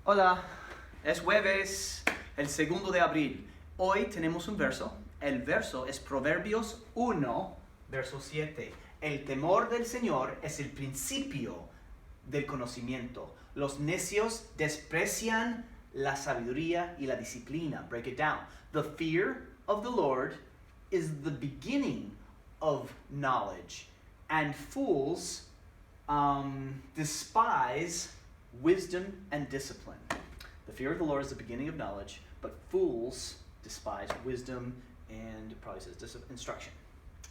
Hola, es jueves, el 2 de abril. Hoy tenemos un verso. El verso es Proverbios 1, verso 7. El temor del Señor es el principio del conocimiento. Los necios desprecian la sabiduría y la disciplina. Break it down. The fear of the Lord is the beginning of knowledge, and fools despise wisdom and discipline. The fear of the Lord is the beginning of knowledge, but fools despise wisdom and it probably says instruction.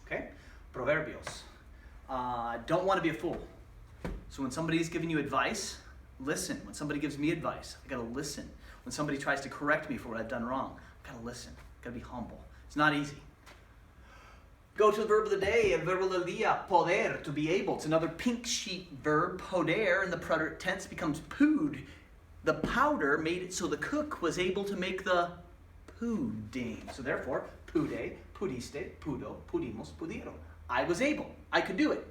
Okay? Proverbios. Don't want to be a fool. So when somebody's giving you advice, listen. When somebody gives me advice, I gotta listen. When somebody tries to correct me for what I've done wrong, I gotta listen. I gotta be humble. It's not easy. Go to the verb of the day, el verbo del día, poder, to be able. It's another pink sheet verb, poder, in the present tense becomes pud. The powder made it so the cook was able to make the pudding. So therefore, pude, pudiste, pudo, pudimos, pudieron. I was able. I could do it.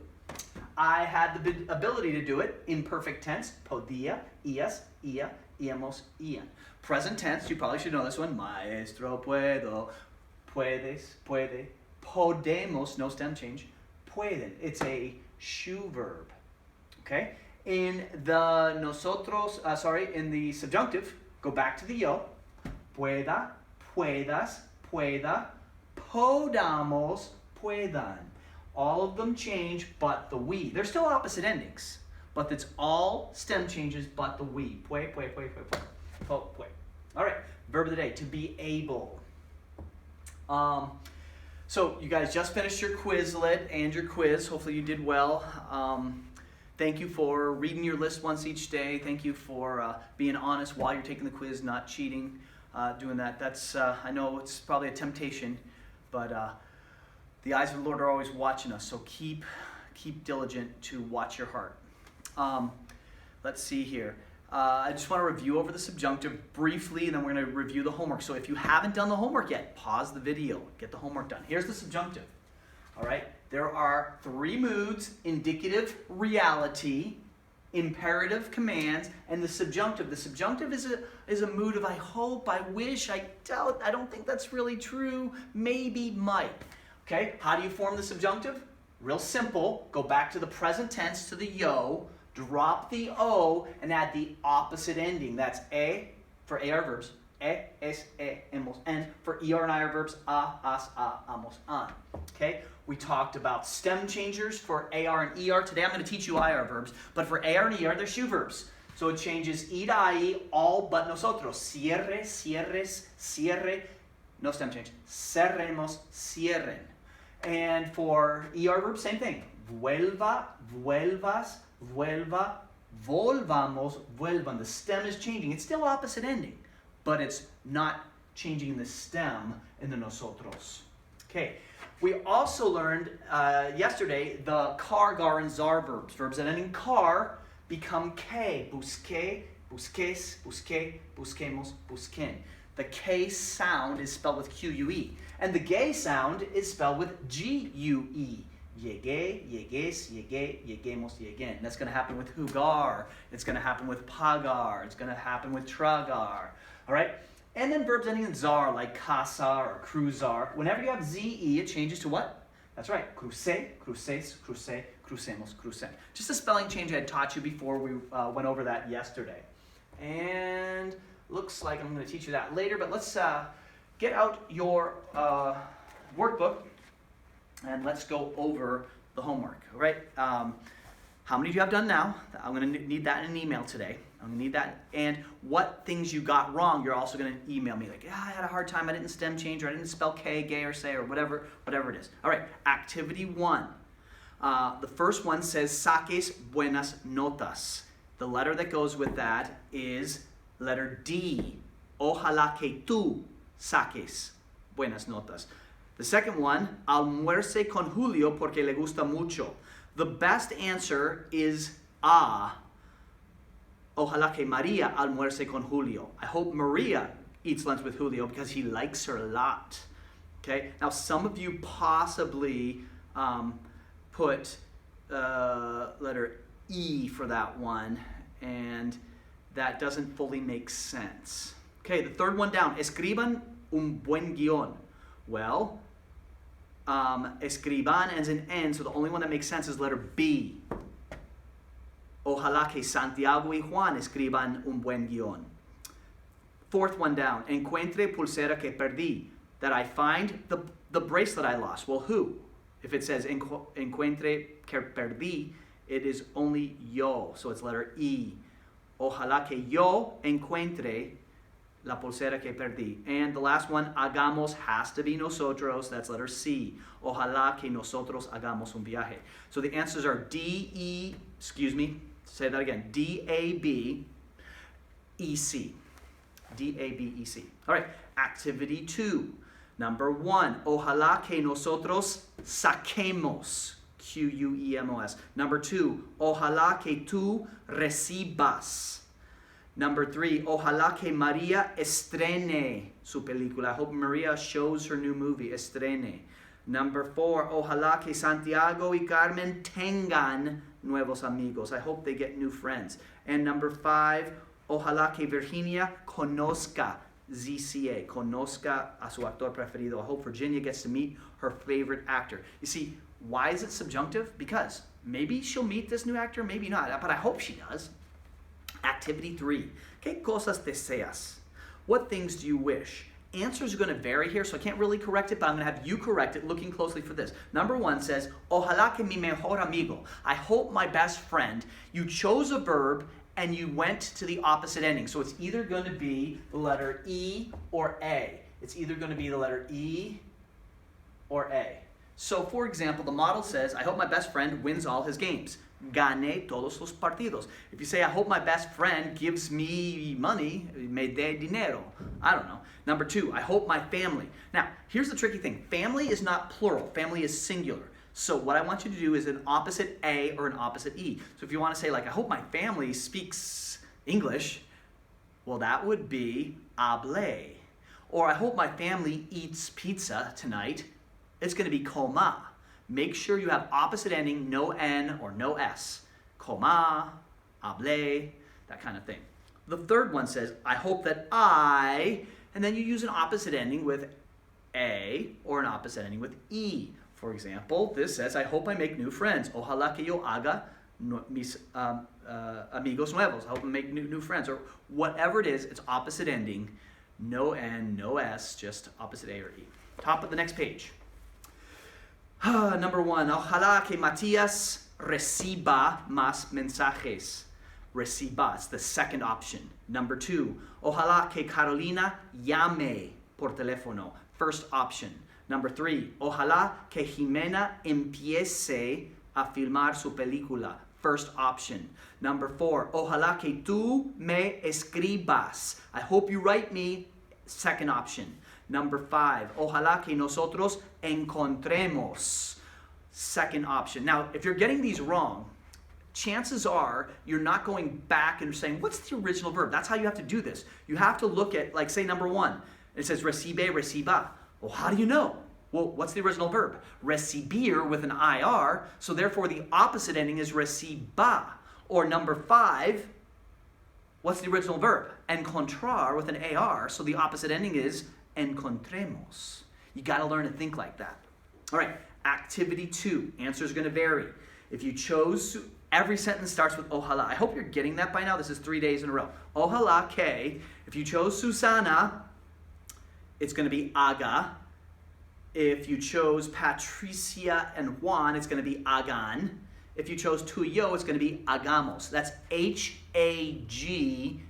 I had the ability to do it in perfect tense. Podía, ias, ia, íamos, ian. Present tense, you probably should know this one. Maestro, puedo, puedes, puede. Podemos, no stem change. Pueden. It's a shoe verb. Okay? In the nosotros, in the subjunctive, go back to the yo. Pueda, puedas, pueda, podamos, puedan. All of them change but the we. They're still opposite endings, but it's all stem changes but the we. Pue, pue, pue, pue, pue. Po, pue. All right, verb of the day, to be able. So you guys just finished your Quizlet and your quiz. Hopefully you did well. Thank you for reading your list once each day. Thank you for being honest while you're taking the quiz, not cheating, doing that. That's I know it's probably a temptation, but the eyes of the Lord are always watching us. So keep diligent to watch your heart. Let's see here. I just want to review over the subjunctive briefly, and then we're going to review the homework. So if you haven't done the homework yet, pause the video, get the homework done. Here's the subjunctive. All right, there are 3 moods: indicative, reality, imperative, commands, and the subjunctive. The subjunctive is a mood of I hope, I wish, I doubt, I don't think that's really true, maybe, might. Okay, how do you form the subjunctive? Real simple. Go back to the present tense, to the yo, drop the o, and add the opposite ending. That's a for AR verbs. Es, hemos, and for ER and IR verbs, a, as, amos, an. Okay? We talked about stem changers for AR and ER. Today I'm going to teach you IR verbs, but for AR and ER, they're shoe verbs. So it changes I to I, all but nosotros. Cierre, cierres, cierre. No stem change. Cerremos, cierren. And for ER verbs, same thing. Vuelva, vuelvas, vuelva, volvamos, vuelvan. The stem is changing. It's still opposite ending, but it's not changing the stem in the nosotros. Okay. We also learned yesterday the car, gar, and zar verbs. Verbs that end in car become K. Busqué, busques, busqué, busquemos, busquen. The K sound is spelled with Q-U-E. And the gay sound is spelled with G-U-E. Llegué, llegues, llegué, lleguemos, lleguen. That's going to happen with jugar. It's going to happen with pagar. It's going to happen with tragar. All right? And then verbs ending in zar, like casar or cruzar. Whenever you have Z-E, it changes to what? That's right. Crucé, cruces, crucé, crucemos, crucen. Just a spelling change I had taught you before. We went over that yesterday. And looks like I'm going to teach you that later, but let's get out your workbook and let's go over the homework. All right? How many of you have done now? I'm going to need that in an email today. I'm going to need that. And what things you got wrong, you're also going to email me. Like, I had a hard time. I didn't stem change, or I didn't spell K, gay, or say, or whatever it is. All right, activity 1. The first one says, saques buenas notas. The letter that goes with that is letter D. Ojalá que tú saques buenas notas. The second one, almuerce con Julio porque le gusta mucho. The best answer is A. Ojalá que María almuerce con Julio. I hope Maria eats lunch with Julio because he likes her a lot. Okay? Now, some of you possibly put letter E for that one, and that doesn't fully make sense. Okay, the third one down. Escriban un buen guión. Well, escriban ends in N, so the only one that makes sense is letter B. Ojalá que Santiago y Juan escriban un buen guión. Fourth one down. Encuentre pulsera que perdí. That I find the bracelet I lost. Well, who? If it says encuentre que perdí, it is only yo, so it's letter E. Ojalá que yo encuentre la pulsera que perdí. And the last one, hagamos, has to be nosotros, that's letter C. Ojalá que nosotros hagamos un viaje. So the answers are say that again, D-A-B-E-C. D-A-B-E-C. All right, activity 2. Number 1, ojalá que nosotros saquemos. Q-U-E-M-O-S. Number 2, ojalá que tú recibas. Number 3, ojalá que María estrene su película. I hope Maria shows her new movie, estrene. Number 4, ojalá que Santiago y Carmen tengan nuevos amigos. I hope they get new friends. And number 5, ojalá que Virginia conozca ZCA, conozca a su actor preferido. I hope Virginia gets to meet her favorite actor. You see, why is it subjunctive? Because maybe she'll meet this new actor, maybe not, but I hope she does. Activity 3. ¿Qué cosas deseas? What things do you wish? Answers are going to vary here, so I can't really correct it, but I'm going to have you correct it looking closely for this. Number 1 says, ojalá que mi mejor amigo. I hope my best friend. You chose a verb and you went to the opposite ending. So it's either going to be the letter E or A. It's either going to be the letter E or A. So for example, the model says, I hope my best friend wins all his games. Gane todos los partidos. If you say, I hope my best friend gives me money, me dé dinero. I don't know. Number 2, I hope my family. Now, here's the tricky thing. Family is not plural. Family is singular. So what I want you to do is an opposite A or an opposite E. So if you want to say, like, I hope my family speaks English, well, that would be hable. Or I hope my family eats pizza tonight. It's going to be coma. Make sure you have opposite ending, no N or no S. Coma, hable, that kind of thing. The third one says, I hope that I, and then you use an opposite ending with A or an opposite ending with E. For example, this says, I hope I make new friends. Ojalá que yo haga mis amigos nuevos. I hope I make new friends. Or whatever it is, it's opposite ending. No N, no S, just opposite A or E. Top of the next page. Number 1, ojalá que Matías reciba más mensajes. Reciba, it's the second option. Number 2, ojalá que Carolina llame por teléfono. First option. Number 3, ojalá que Jimena empiece a filmar su película. First option. Number 4, ojalá que tú me escribas. I hope you write me. Second option. Number 5, ojalá que nosotros encontremos. Second option. Now, if you're getting these wrong, chances are you're not going back and saying, what's the original verb? That's how you have to do this. You have to look at, like, say, number 1. It says recibe, reciba. Well, how do you know? Well, what's the original verb? Recibir with an IR, so therefore the opposite ending is reciba. Or number 5, what's the original verb? Encontrar with an AR, so the opposite ending is encontremos. You got to learn to think like that. All right, activity 2. Answer is going to vary. If you chose, every sentence starts with ojalá. I hope you're getting that by now. This is 3 days in a row. Ojalá que, if you chose Susana, it's going to be haga. If you chose Patricia and Juan, it's going to be hagan. If you chose Tuyo, it's going to be hagamos. That's H-A-G-A.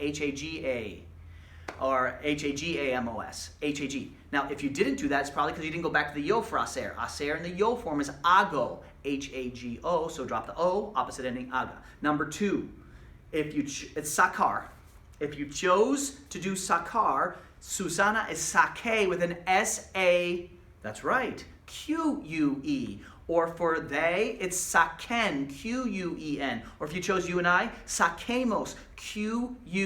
H-A-G-A. Or H-A-G-A-M-O-S. H-A-G. Now, if you didn't do that, it's probably because you didn't go back to the yo for hacer. Hacer in the yo form is hago. H-A-G-O, so drop the O, opposite ending haga. Number 2, it's sacar. If you chose to do sacar, Susana is sake with an S-A, that's right, Q-U-E. Or for they, it's saken, Q-U-E-N. Or if you chose you and I, saquemos, Q-U-E-M-O-S.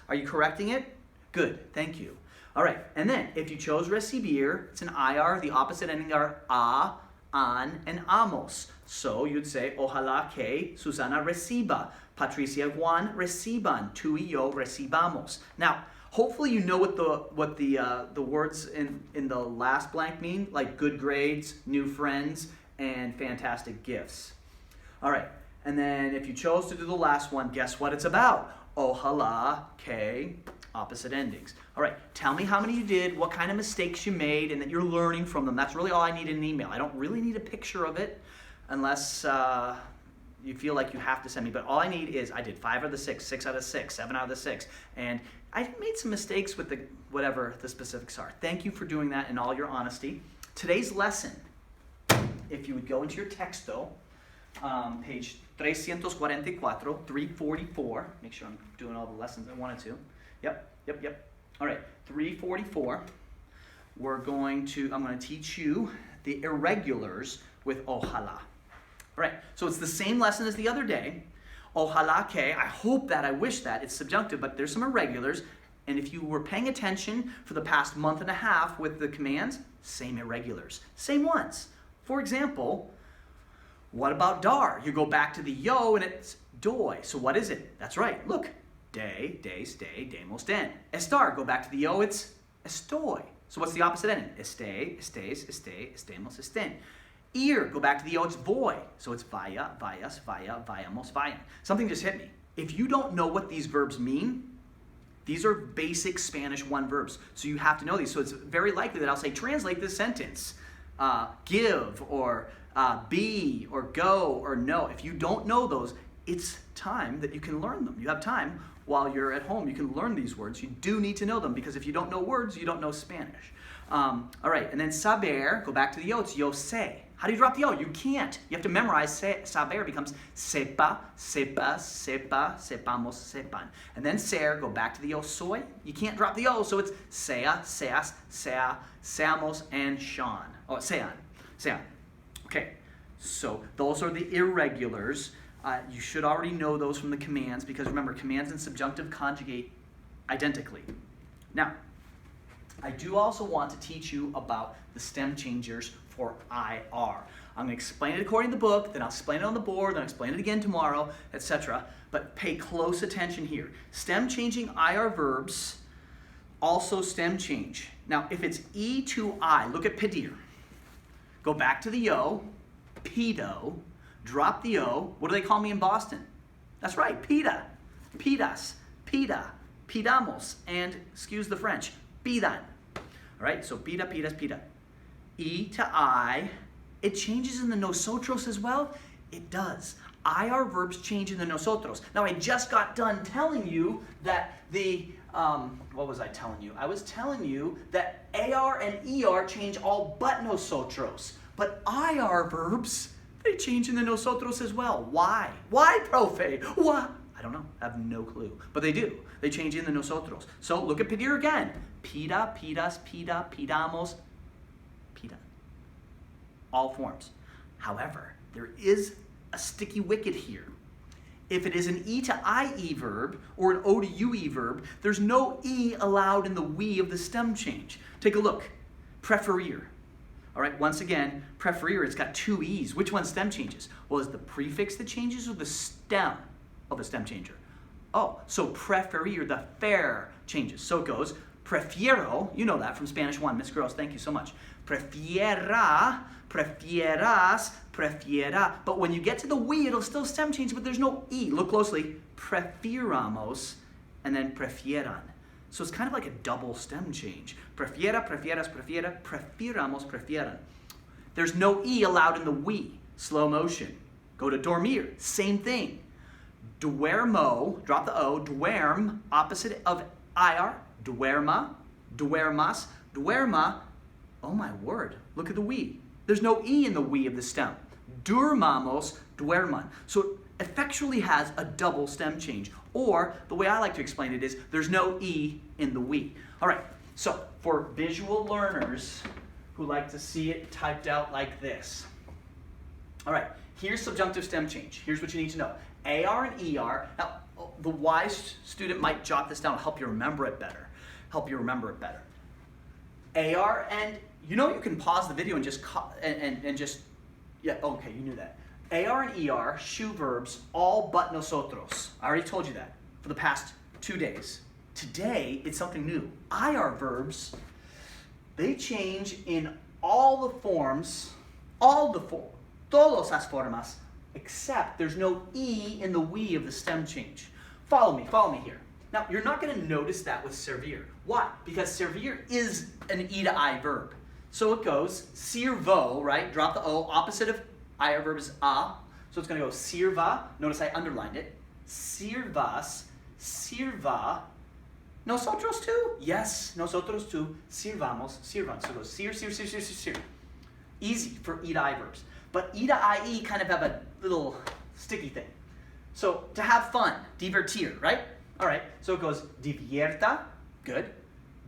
Are you correcting it? Good, thank you. All right, and then if you chose recibir, it's an IR, the opposite ending are a, an, and amos. So you'd say, ojalá que Susana reciba, Patricia Juan reciban, tú y yo recibamos. Now, hopefully you know what the words in the last blank mean, like good grades, new friends, and fantastic gifts. All right, and then if you chose to do the last one, guess what it's about? Ojalá que, opposite endings. All right, tell me how many you did, what kind of mistakes you made, and that you're learning from them. That's really all I need in an email. I don't really need a picture of it unless you feel like you have to send me. But all I need is I did 5 out of the 6, 6 out of 6, 7 out of the 6. And I made some mistakes with whatever the specifics are. Thank you for doing that in all your honesty. Today's lesson, if you would go into your texto, page 344, 344. Make sure I'm doing all the lessons I wanted to. Yep. All right, 344. I'm going to teach you the irregulars with ojalá. All right, so it's the same lesson as the other day. Ojalá que, I hope that, I wish that. It's subjunctive, but there's some irregulars. And if you were paying attention for the past month and a half with the commands, same irregulars, same ones. For example, what about dar? You go back to the yo and it's doi. So what is it? That's right, look. De, stay, demos, den. Estar, go back to the yo, it's estoy. So what's the opposite ending? Esté, estés, esté, estemos, estén. Ir, go back to the yo, it's voy. So it's vaya, vayas, vaya, vayamos, vayan. Something just hit me. If you don't know what these verbs mean, these are basic Spanish 1 verbs. So you have to know these. So it's very likely that I'll say, translate this sentence. Give, or be, or go, or no. If you don't know those, it's time that you can learn them. You have time while you're at home. You can learn these words. You do need to know them, because if you don't know words, you don't know Spanish. All right, and then saber, go back to the yo, it's yo sé. How do you drop the yo? You can't. You have to memorize. Saber becomes sepa, sepas, sepa, sepamos, sepan. And then ser, go back to the yo soy. You can't drop the yo, so it's sea, seas, sea, seamos, and sean. Oh, sean. Okay, so those are the irregulars. You should already know those from the commands, because remember, commands and subjunctive conjugate identically. Now, I do also want to teach you about the stem changers for IR. I'm going to explain it according to the book, then I'll explain it on the board, then I'll explain it again tomorrow, etc. But pay close attention here. Stem changing IR verbs also stem change. Now, if it's E to I, look at pedir. Go back to the yo, pedo, drop the o. What do they call me in Boston? That's right, pida, pidas, pida, pidamos, and, excuse the French, pidan. All right, so pida, pidas, pida. E to I, it changes in the nosotros as well? It does. IR verbs change in the nosotros. Now, I just got done telling you that what was I telling you? I was telling you that AR and ER change all but nosotros. But IR verbs, they change in the nosotros as well. Why? Why, profe? Why? I don't know. I have no clue. But they do. They change in the nosotros. So look at pedir again. Pida, pidas, pida, pidamos, pida. All forms. However, there is a sticky wicket here. If it is an E to IE verb or an O to UE verb, there's no E allowed in the we of the stem change. Take a look. Preferir. All right, once again, preferir, it's got 2 E's. Which one stem changes? Well, is the prefix that changes or the stem of a stem changer? Oh, so preferir, the fair changes. So it goes, prefiero, you know that from Spanish 1. Miss Gross, thank you so much. Prefiera, prefieras, prefiera. But when you get to the we, it'll still stem change, but there's no E. Look closely. Prefiramos, and then prefieran. So it's kind of like a double stem change. Prefiera, prefieras, prefiera, prefiramos, prefieran. There's no E allowed in the we. Slow motion. Go to dormir. Same thing. Duermo, drop the O. Duerm, opposite of IR. Duerma, duermas, duerma. Oh my word, look at the we. There's no E in the we of the stem. Durmamos, duerman. So it effectually has a double stem change. Or, the way I like to explain it is, there's no E in the we. All right, so for visual learners who like to see it typed out like this. All right, here's subjunctive stem change. Here's what you need to know. AR and ER. Now, the wise student might jot this down to help you remember it better. AR and, you know, you can pause the video and just Yeah, okay, you knew that. AR and ER, shoe verbs, all but nosotros. I already told you that for the past 2 days. Today, it's something new. IR verbs, they change in all the forms, todas las formas, except there's no E in the we of the stem change. Follow me here. Now, you're not going to notice that with servir. Why? Because servir is an E to I verb. So it goes sirvo, right? Drop the O. Opposite of IR verb is a. So it's going to go sirva. Notice I underlined it. Sirvas, sirva. Nosotros too? Yes, nosotros too. Sirvamos, sirvan. So it goes sir. Easy for E to I verbs. But E to IE kind of have a little sticky thing. So to have fun, divertir, right? All right, so it goes divierta, good.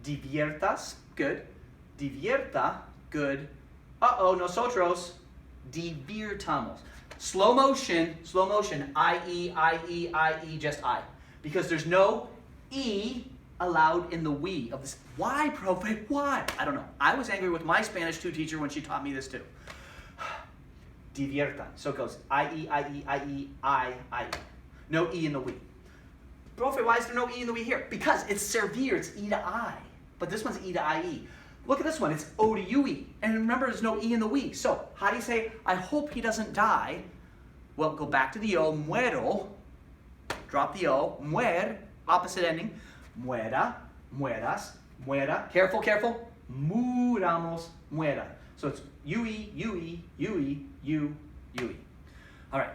Diviertas, good. Divierta, good. Uh-oh, nosotros, divirtamos. Slow motion, I-E, just I. Because there's no E allowed in the we of this. Why, profe? Why? I don't know. I was angry with my Spanish 2 teacher when she taught me this too. Divierta. So it goes I-E. No E in the we. Profe, why is there no E in the we here? Because it's servir, it's E to I. But this one's E to IE. Look at this one, it's O to UE. And remember, there's no E in the we. So, how do you say, I hope he doesn't die? Well, go back to the O, muero. Drop the O, muer, opposite ending. Muera, mueras, muera. Careful. Muramos, muera. So it's UE. All right.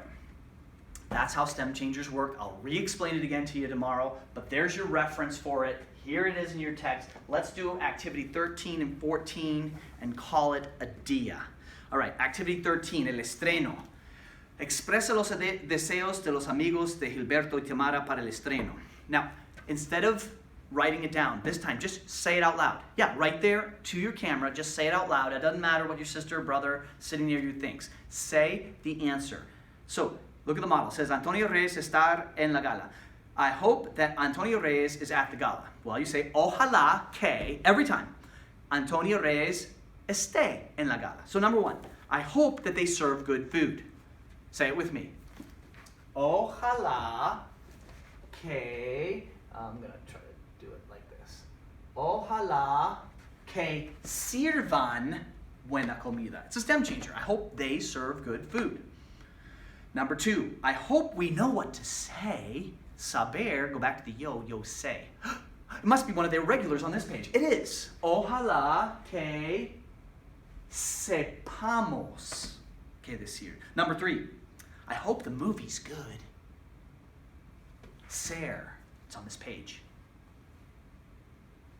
That's how stem changers work. I'll re-explain it again to you tomorrow, but there's your reference for it. Here it is in your text. Let's do activity 13 and 14 and call it a día. All right, activity 13, el estreno. Expresa los deseos de los amigos de Gilberto y Tamara para el estreno. Now, instead of writing it down, this time just say it out loud. Yeah, right there to your camera, just say it out loud. It doesn't matter what your sister or brother sitting near you thinks. Say the answer. So, look at the model. It says, Antonio Reyes estar en la gala. I hope that Antonio Reyes is at the gala. Well, you say, ojalá que, every time. Antonio Reyes esté en la gala. So number 1, I hope that they serve good food. Say it with me. Ojalá que, I'm going to try to do it like this. Ojalá que sirvan buena comida. It's a stem changer. I hope they serve good food. Number 2, I hope we know what to say. Saber, go back to the yo say. It must be one of their regulars on this page. It is. Ojalá que sepamos que decir. Number 3, I hope the movie's good. Ser, it's on this page.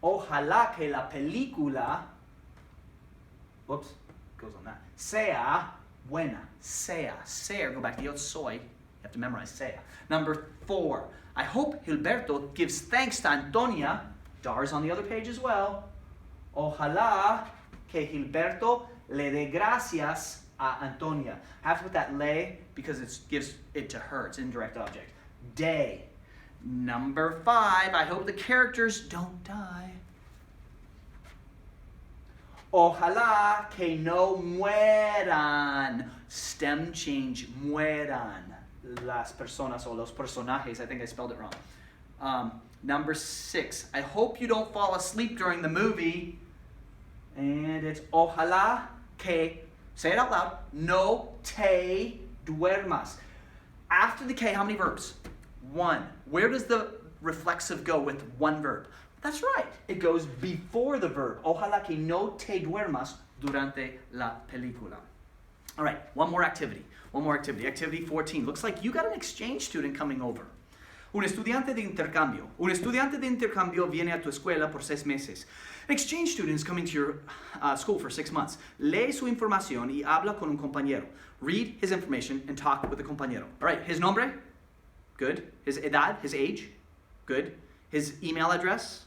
Ojalá que la película, whoops, goes on that. Sea buena. Sea. Ser, go back to yo soy. You have to memorize sea. Number 4, I hope Gilberto gives thanks to Antonia. Dar's on the other page as well. Ojalá que Gilberto le dé gracias a Antonia. I have to put that le because it gives it to her. It's an indirect object. De. Number 5, I hope the characters don't die. Ojalá que no mueran. Stem change, mueran. Las personas o los personajes. I think I spelled it wrong. Number 6, I hope you don't fall asleep during the movie. And it's ojalá que, say it out loud, no te duermas. After the K, how many verbs? 1. Where does the reflexive go with one verb? That's right. It goes before the verb. Ojalá que no te duermas durante la película. All right, one more activity. Activity 14. Looks like you got an exchange student coming over. Un estudiante de intercambio viene a tu escuela por 6 meses. An exchange student is coming to your school for 6 months. Lee su información y habla con un compañero. Read his information and talk with the compañero. All right, his nombre? Good. His edad, his age? Good. His email address?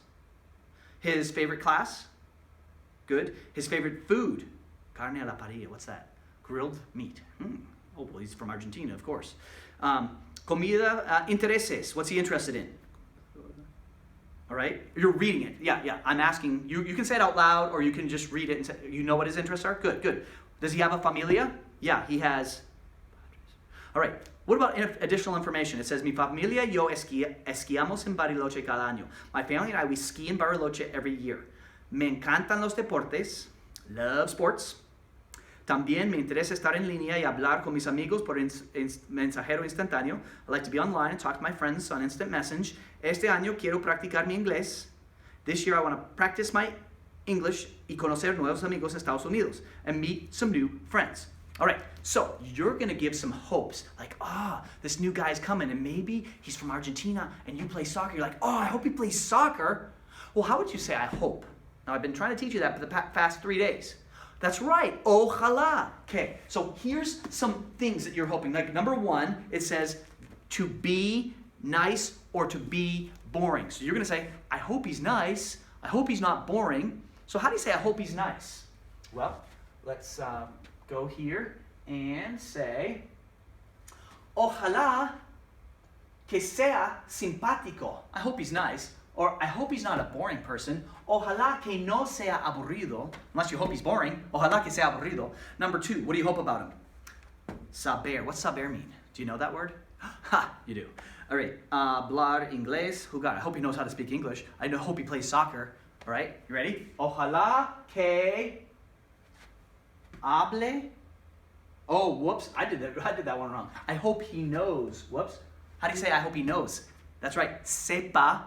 His favorite class? Good. His favorite food? Carne a la parrilla, what's that? Grilled meat. Oh, well, he's from Argentina, of course. Comida, intereses. What's he interested in? All right? You're reading it. Yeah. I'm asking. You can say it out loud, or you can just read it and say, you know what his interests are? Good. Does he have a familia? Yeah, he has. All right. What about additional information? It says, mi familia y yo esquiamos en Bariloche cada año. My family and I, we ski in Bariloche every year. Me encantan los deportes. Love sports. También me interesa estar en línea y hablar con mis amigos por mensajero instantáneo. I like to be online and talk to my friends on instant message. Este año quiero practicar mi inglés. This year I want to practice my English y conocer nuevos amigos en Estados Unidos and meet some new friends. All right, so you're going to give some hopes, like, this new guy's coming, and maybe he's from Argentina, and you play soccer. You're like, I hope he plays soccer. Well, how would you say, I hope? Now, I've been trying to teach you that for the past 3 days. That's right, ojalá. Okay, so here's some things that you're hoping. Like, number 1, it says to be nice or to be boring. So you're going to say, I hope he's nice. I hope he's not boring. So how do you say, I hope he's nice? Well, let's go here and say, ojalá que sea simpático. I hope he's nice. Or I hope he's not a boring person. Ojalá que no sea aburrido. Unless you hope he's boring. Ojalá que sea aburrido. Number 2, what do you hope about him? Saber. What's saber mean? Do you know that word? Ha, you do. All right. Hablar inglés. Jugar. I hope he knows how to speak English. I hope he plays soccer. All right. You ready? Ojalá que hable. Oh, whoops. I did that one wrong. I hope he knows. Whoops. How do you say I hope he knows? That's right. Sepa.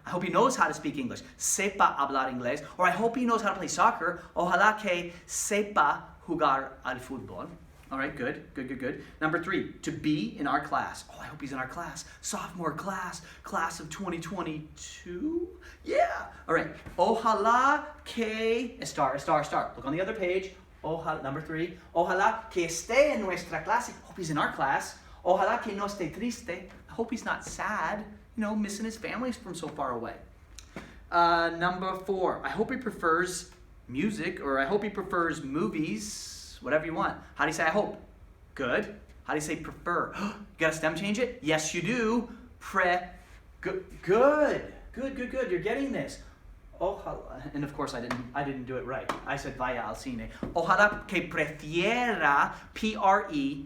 I hope he knows how to speak English. Sepa hablar inglés. Or I hope he knows how to play soccer. Ojalá que sepa jugar al fútbol. All right, good. Number 3, to be in our class. Oh, I hope he's in our class. Sophomore class of 2022. Yeah. All right. Ojalá que star. Look on the other page. Ojalá, number 3. Ojalá que esté en nuestra clase. Hope he's in our class. Ojalá que no esté triste. I hope he's not sad. Missing his family from so far away. Number 4. I hope he prefers music, or I hope he prefers movies, whatever you want. How do you say I hope? Good. How do you say prefer? You got to stem change it? Yes, you do. Good. You're getting this. Ojalá, and of course I didn't do it right. I said vaya al cine. Ojalá que prefiera, prefiera,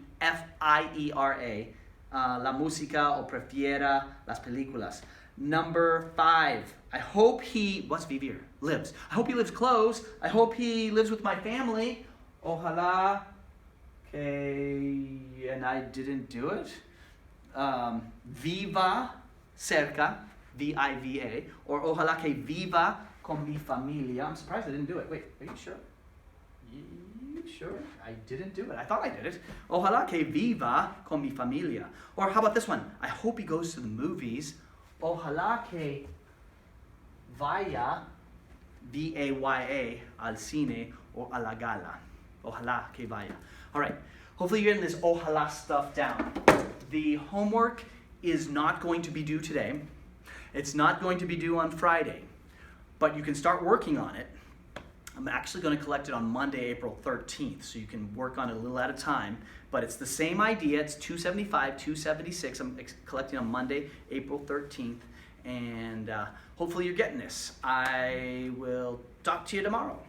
la música o prefiera las películas. Number 5. I hope he, what's vivir? Lives. I hope he lives close. I hope he lives with my family. Ojalá que, and I didn't do it. Viva cerca, V-I-V-A, or ojalá que viva con mi familia. I'm surprised I didn't do it. Wait, are you sure? Sure, I didn't do it. I thought I did it. Ojalá que viva con mi familia. Or how about this one? I hope he goes to the movies. Ojalá que vaya, V-A-Y-A, al cine or a la gala. Ojalá que vaya. All right. Hopefully you're getting this ojalá stuff down. The homework is not going to be due today. It's not going to be due on Friday. But you can start working on it. I'm actually going to collect it on Monday, April 13th, so you can work on it a little at a time. But it's the same idea. It's 275, 276. I'm collecting on Monday, April 13th. And hopefully you're getting this. I will talk to you tomorrow.